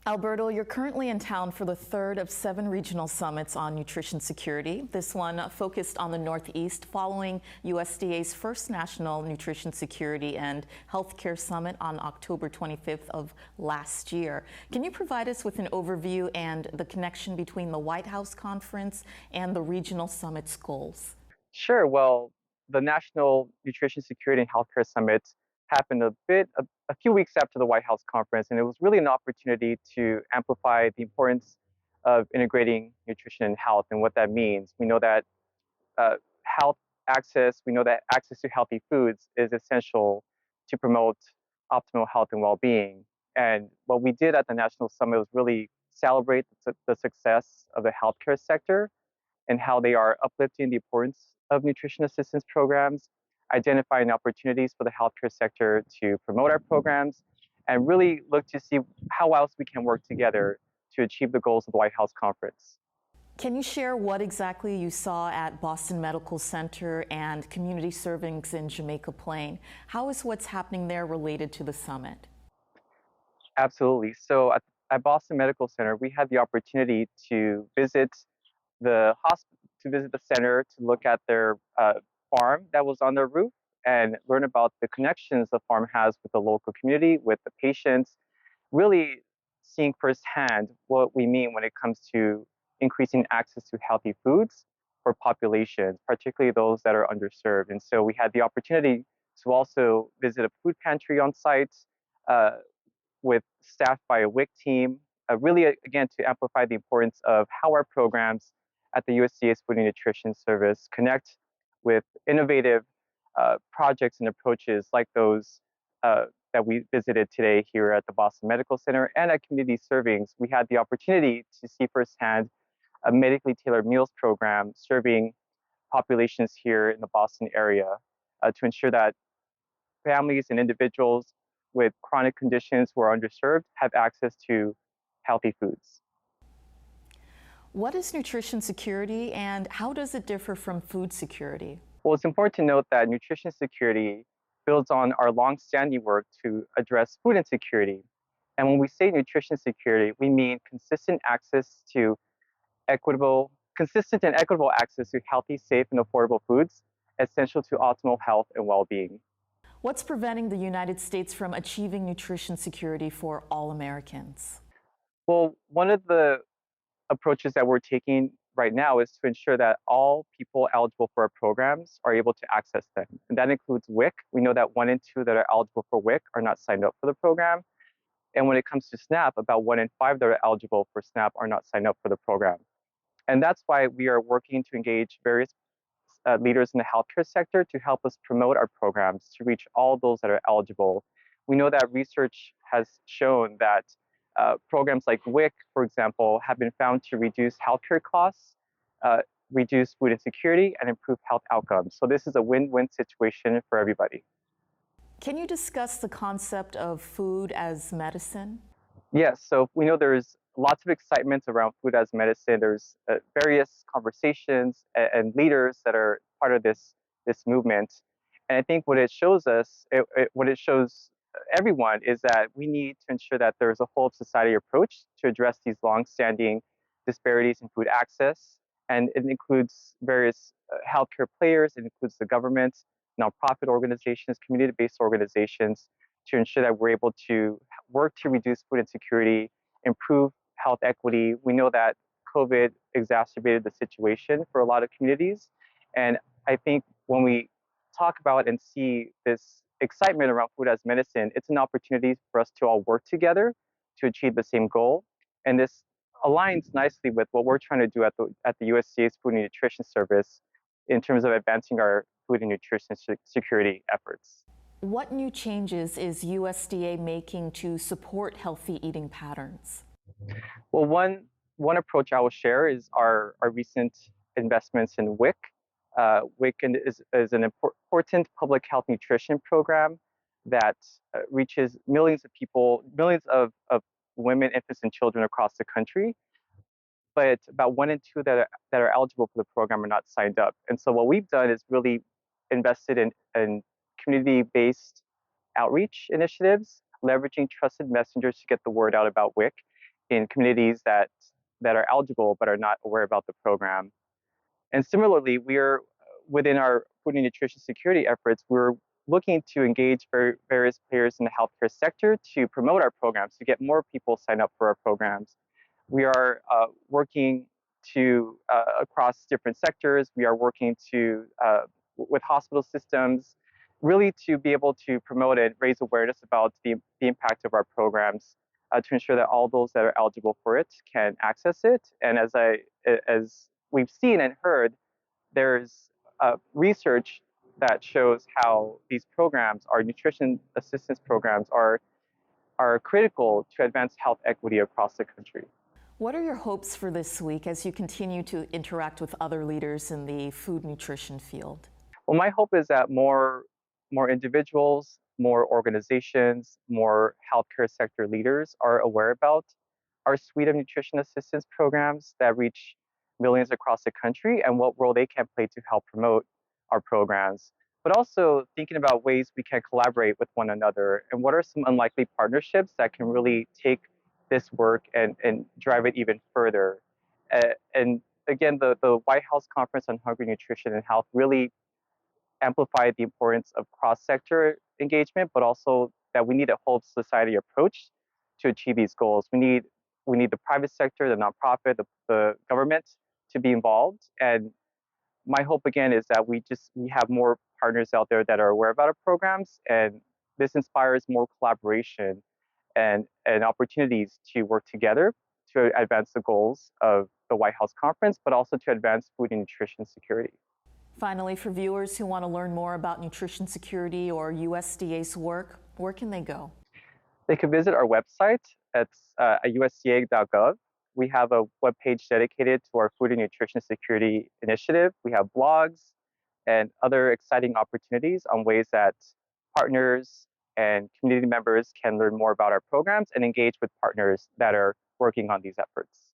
Alberto, you're currently in town for the third of 7 regional summits on nutrition security. This one focused on the Northeast following USDA's first National Nutrition Security and Healthcare Summit on October 25th of last year. Can you provide us with an overview and the connection between the White House conference and the regional summit's goals? Sure. Well, the National Nutrition Security and Healthcare Summit happened a few weeks after the White House conference, and it was really an opportunity to amplify the importance of integrating nutrition and health and what that means. We know that health we know that access to healthy foods is essential to promote optimal health and well-being. And what we did at the National Summit was really celebrate the success of the healthcare sector and how they are uplifting the importance of nutrition assistance programs, identifying opportunities for the healthcare sector to promote our programs, and really look to see how else we can work together to achieve the goals of the White House conference. Can you share what exactly you saw at Boston Medical Center and community servings in Jamaica Plain? How is what's happening there related to the summit? Absolutely. So at Boston Medical Center, we had the opportunity to visit the hospital, to visit the center, to look at their farm that was on their roof and learn about the connections the farm has with the local community, with the patients, really seeing firsthand what we mean when it comes to increasing access to healthy foods for populations, particularly those that are underserved. And so we had the opportunity to also visit a food pantry on site uh, with staffed by a WIC team, really, again, to amplify the importance of how our programs at the USDA's Food and Nutrition Service connect with innovative projects and approaches like those that we visited today here at the Boston Medical Center and at Community Servings. We had the opportunity to see firsthand a medically tailored meals program serving populations here in the Boston area to ensure that families and individuals with chronic conditions who are underserved have access to healthy foods. What is nutrition security and how does it differ from food security? Well, it's important to note that nutrition security builds on our long-standing work to address food insecurity. And when we say nutrition security, we mean consistent and equitable access to healthy, safe, and affordable foods essential to optimal health and well-being. What's preventing the United States from achieving nutrition security for all Americans? Well, one of the approaches that we're taking right now is to ensure that all people eligible for our programs are able to access them. And that includes WIC. We know that 1 in 2 that are eligible for WIC are not signed up for the program. And when it comes to SNAP, about 1 in 5 that are eligible for SNAP are not signed up for the program. And that's why we are working to engage various leaders in the healthcare sector to help us promote our programs to reach all those that are eligible. We know that research has shown that programs like WIC, for example, have been found to reduce healthcare costs, reduce food insecurity, and improve health outcomes. So this is a win-win situation for everybody. Can you discuss the concept of food as medicine? Yes, so we know there's lots of excitement around food as medicine. There's various conversations and leaders that are part of this movement. And I think what it shows us, what it shows everyone, is that we need to ensure that there's a whole of society approach to address these long-standing disparities in food access. And it includes various healthcare players, it includes the government, nonprofit organizations, community-based organizations, to ensure that we're able to work to reduce food insecurity, improve health equity. We know that COVID exacerbated the situation for a lot of communities. And I think when we talk about and see this excitement around food as medicine, it's an opportunity for us to all work together to achieve the same goal. And this aligns nicely with what we're trying to do at the USDA's Food and Nutrition Service in terms of advancing our food and nutrition security efforts. What new changes is USDA making to support healthy eating patterns? Well, one approach I will share is our recent investments in WIC. WIC is an important public health nutrition program that reaches millions of people, millions of women, infants, and children across the country. But about 1 in 2 that are eligible for the program are not signed up. And so what we've done is really invested in community-based outreach initiatives, leveraging trusted messengers to get the word out about WIC in communities that are eligible but are not aware about the program. And similarly, we're within our food and nutrition security efforts, we're looking to engage various players in the healthcare sector to promote our programs, to get more people signed up for our programs. We are working to across different sectors. We are working to with hospital systems, really to be able to promote and raise awareness about the impact of our programs to ensure that all those that are eligible for it can access it. And as we've seen and heard, there's research that shows how these programs, our nutrition assistance programs, are critical to advance health equity across the country. What are your hopes for this week as you continue to interact with other leaders in the food nutrition field? Well, my hope is that more individuals, more organizations, more healthcare sector leaders are aware about our suite of nutrition assistance programs that reach millions across the country and what role they can play to help promote our programs. But also thinking about ways we can collaborate with one another and what are some unlikely partnerships that can really take this work and drive it even further. And again, the White House Conference on Hungry Nutrition and Health really amplified the importance of cross-sector engagement, but also that we need a whole society approach to achieve these goals. We need the private sector, the nonprofit, the government to be involved. And my hope again is that we have more partners out there that are aware about our programs, and this inspires more collaboration and opportunities to work together to advance the goals of the White House Conference, but also to advance food and nutrition security. Finally, for viewers who want to learn more about nutrition security or USDA's work, where can they go? They can visit our website at usda.gov. We have a webpage dedicated to our food and nutrition security initiative. We have blogs and other exciting opportunities on ways that partners and community members can learn more about our programs and engage with partners that are working on these efforts.